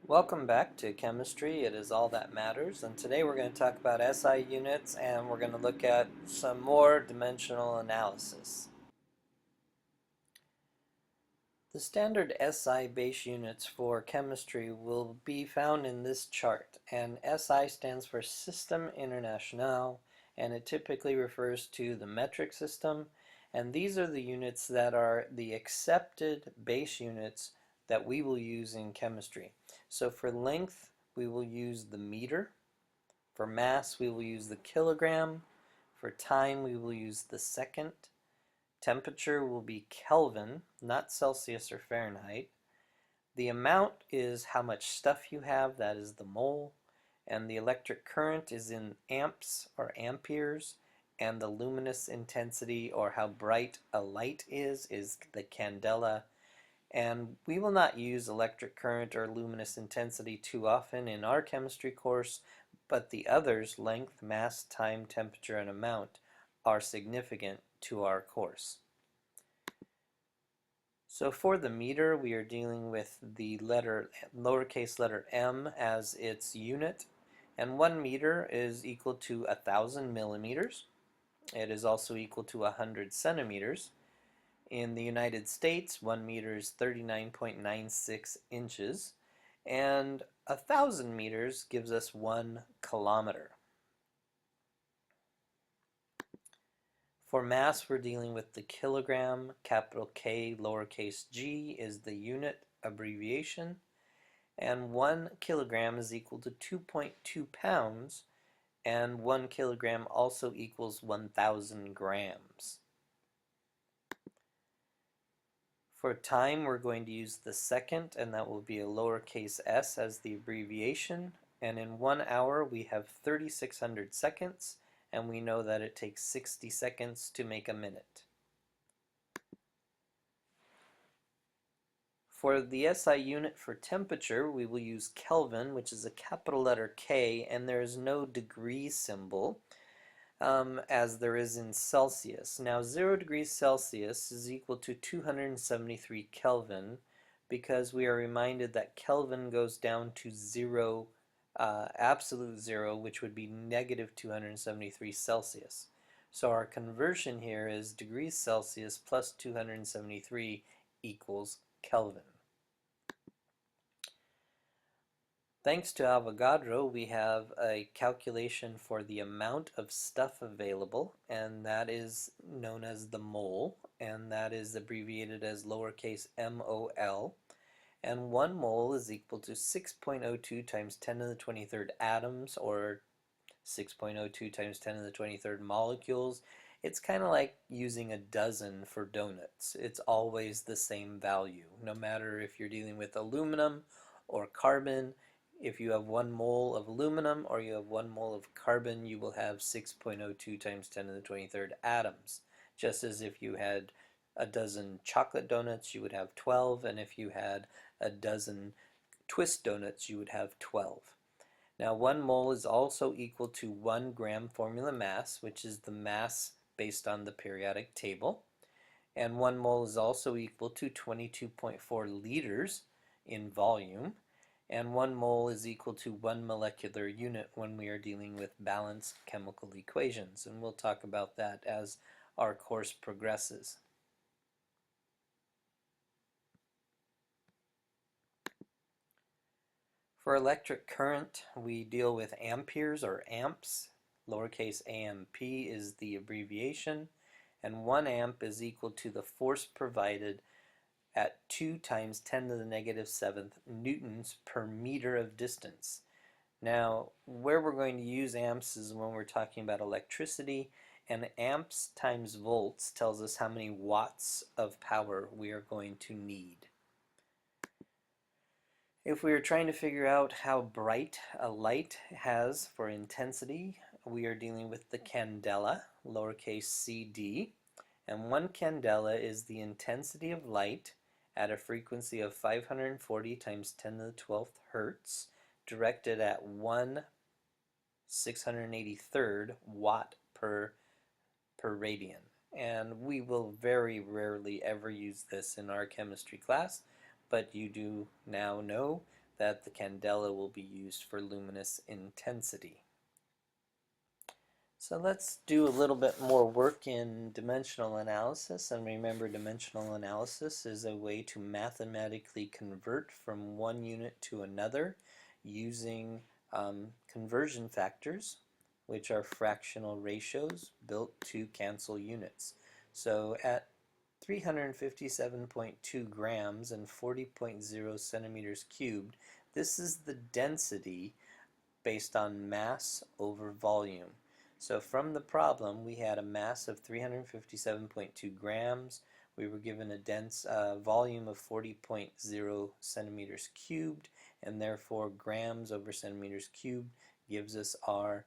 Welcome back to chemistry. It is all that matters, and today we're going to talk about SI units and we're going to look at some more dimensional analysis. The standard SI base units for chemistry will be found in this chart, and SI stands for System International, and it typically refers to the metric system, and these are the units that are the accepted base units that we will use in chemistry. So for length, we will use the meter. For mass, we will use the kilogram. For time, we will use the second. Temperature will be Kelvin, not Celsius or Fahrenheit. The amount is how much stuff you have, that is the mole. And the electric current is in amps or amperes. And the luminous intensity, or how bright a light is the candela. And we will not use electric current or luminous intensity too often in our chemistry course, but the others, length, mass, time, temperature, and amount, are significant to our course. So for the meter, we are dealing with the lowercase letter m as its unit, and 1 meter is equal to 1,000 millimeters. It is also equal to 100 centimeters. In the United States, 1 meter is 39.96 inches, and 1,000 meters gives us 1 kilometer. For mass, we're dealing with the kilogram. Capital K, lowercase g is the unit abbreviation, and 1 kilogram is equal to 2.2 pounds, and 1 kilogram also equals 1,000 grams. For time, we're going to use the second, and that will be a lowercase s as the abbreviation. And in 1 hour, we have 3,600 seconds, and we know that it takes 60 seconds to make a minute. For the SI unit for temperature, we will use Kelvin, which is a capital letter K, and there is no degree symbol. As there is in Celsius. Now 0 degrees Celsius is equal to 273 Kelvin, because we are reminded that Kelvin goes down to zero, absolute zero, which would be negative 273 Celsius. So our conversion here is degrees Celsius plus 273 equals Kelvin. Thanks to Avogadro, we have a calculation for the amount of stuff available, and that is known as the mole, and that is abbreviated as lowercase mol. And 1 mole is equal to 6.02 times 10 to the 23rd atoms, or 6.02 times 10 to the 23rd molecules. It's kind of like using a dozen for donuts. It's always the same value, no matter if you're dealing with aluminum or carbon. If you have 1 mole of aluminum or you have 1 mole of carbon, you will have 6.02 times 10 to the 23rd atoms. Just as if you had a dozen chocolate donuts, you would have 12, and if you had a dozen twist donuts, you would have 12. Now 1 mole is also equal to 1 gram formula mass, which is the mass based on the periodic table. And 1 mole is also equal to 22.4 liters in volume. And 1 mole is equal to 1 molecular unit when we are dealing with balanced chemical equations. And we'll talk about that as our course progresses. For electric current, we deal with amperes or amps. Lowercase amp is the abbreviation. And 1 amp is equal to the force provided at 2 times 10 to the negative 7th newtons per meter of distance. Now, where we're going to use amps is when we're talking about electricity, and amps times volts tells us how many watts of power we are going to need. If we are trying to figure out how bright a light has for intensity, we are dealing with the candela, lowercase cd, and 1 candela is the intensity of light at a frequency of 540 times 10 to the 12th hertz, directed at 1/683rd watt per radian. And we will very rarely ever use this in our chemistry class, but you do now know that the candela will be used for luminous intensity. So let's do a little bit more work in dimensional analysis, and remember, dimensional analysis is a way to mathematically convert from one unit to another using conversion factors, which are fractional ratios built to cancel units. So at 357.2 grams and 40.0 centimeters cubed, this is the density based on mass over volume. So from the problem, we had a mass of 357.2 grams. We were given a dense volume of 40.0 centimeters cubed, and therefore grams over centimeters cubed gives us our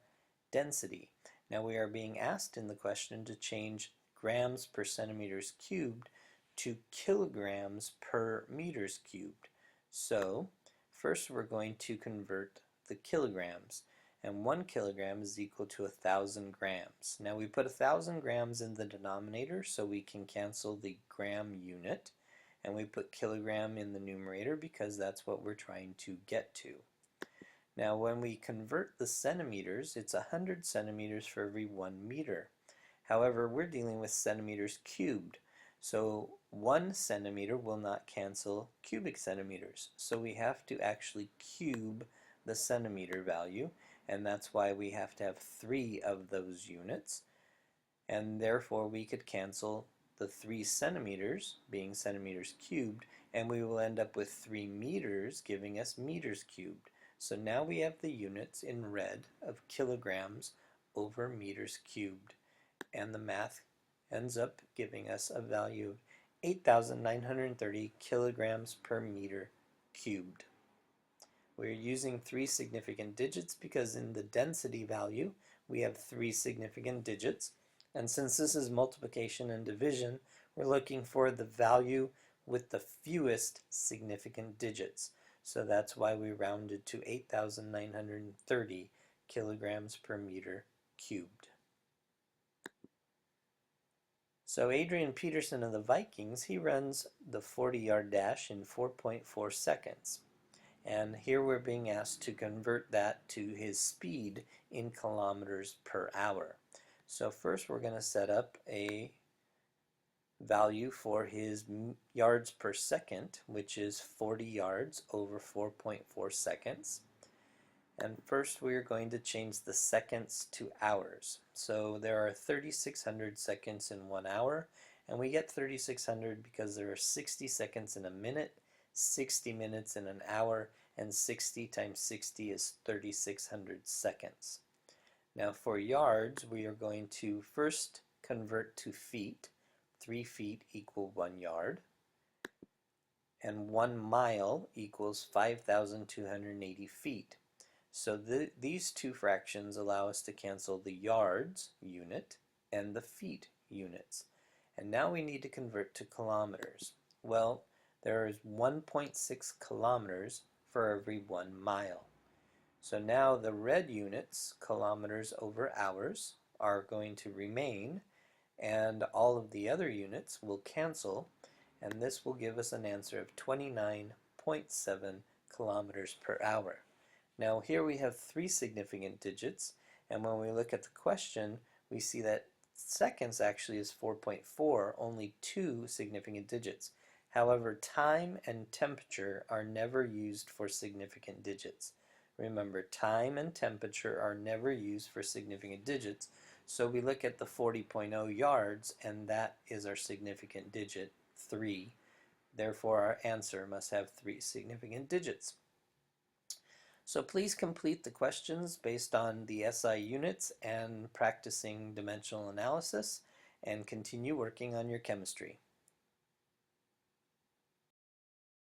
density. Now we are being asked in the question to change grams per centimeters cubed to kilograms per meters cubed. So first we're going to convert the kilograms, and 1 kilogram is equal to 1,000 grams. Now we put 1,000 grams in the denominator so we can cancel the gram unit, and we put kilogram in the numerator because that's what we're trying to get to. Now when we convert the centimeters, it's 100 centimeters for every 1 meter. However, we're dealing with centimeters cubed, so 1 centimeter will not cancel cubic centimeters. So we have to actually cube the centimeter value, and that's why we have to have 3 of those units, and therefore we could cancel the 3 centimeters being centimeters cubed, and we will end up with 3 meters giving us meters cubed. So now we have the units in red of kilograms over meters cubed, and the math ends up giving us a value of 8,930 kilograms per meter cubed. We're using 3 significant digits because in the density value we have 3 significant digits, and since this is multiplication and division, we're looking for the value with the fewest significant digits. So that's why we rounded to 8,930 kilograms per meter cubed. So Adrian Peterson of the Vikings, he runs the 40-yard dash in 4.4 seconds. And here we're being asked to convert that to his speed in kilometers per hour. So first we're going to set up a value for his yards per second, which is 40 yards over 4.4 seconds. And first we're going to change the seconds to hours. So there are 3,600 seconds in 1 hour, and we get 3,600 because there are 60 seconds in a minute, 60 minutes in an hour, and 60 times 60 is 3,600 seconds. Now for yards, we are going to first convert to feet. 3 feet equal 1 yard, and 1 mile equals 5,280 feet. So these two fractions allow us to cancel the yards unit and the feet units. And now we need to convert to kilometers. Well, there is 1.6 kilometers for every 1 mile. So now the red units, kilometers over hours, are going to remain, and all of the other units will cancel, and this will give us an answer of 29.7 kilometers per hour. Now here we have 3 significant digits, and when we look at the question, we see that seconds actually is 4.4, only 2 significant digits. However, time and temperature are never used for significant digits. Remember, time and temperature are never used for significant digits, so we look at the 40.0 yards, and that is our significant digit, 3. Therefore, our answer must have 3 significant digits. So please complete the questions based on the SI units and practicing dimensional analysis, and continue working on your chemistry.